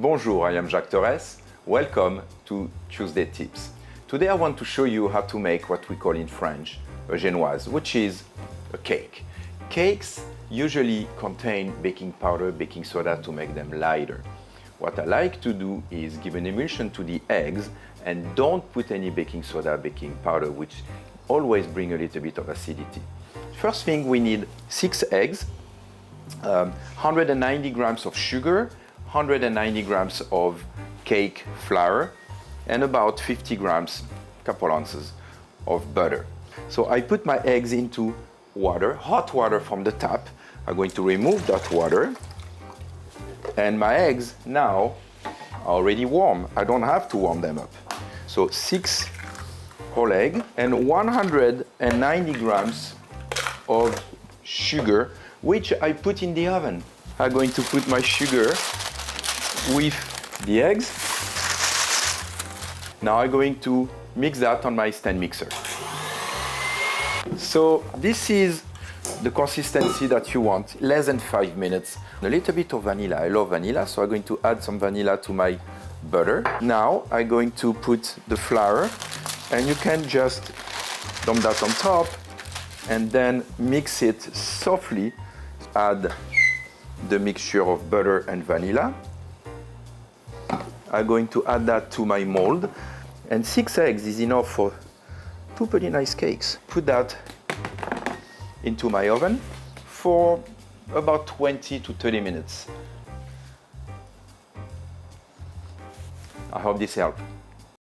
Bonjour, I am Jacques Torres. Welcome to Tuesday Tips. Today I want to show you how to make what we call in French a genoise, which is a cake. Cakes usually contain baking powder, baking soda to make them lighter. What I like to do is give an emulsion to the eggs and don't put any baking soda, baking powder, which always bring a little bit of acidity. First thing, we need 6 eggs, 190 grams of sugar, 190 grams of cake flour, and about 50 grams, couple ounces of butter. So I put my eggs into water, hot water from the tap. I'm going to remove that water. And my eggs now are already warm. I don't have to warm them up. So 6 whole egg and 190 grams of sugar, which I put in the oven. I'm going to put my sugar with the eggs. Now I'm going to mix that on my stand mixer. So this is the consistency that you want, less than 5 minutes. A little bit of vanilla, I love vanilla, so I'm going to add some vanilla to my butter. Now I'm going to put the flour, and you can just dump that on top, and then mix it softly. Add the mixture of butter and vanilla. I'm going to add that to my mold, and 6 eggs is enough for 2 pretty nice cakes. Put that into my oven for about 20 to 30 minutes. I hope this helped.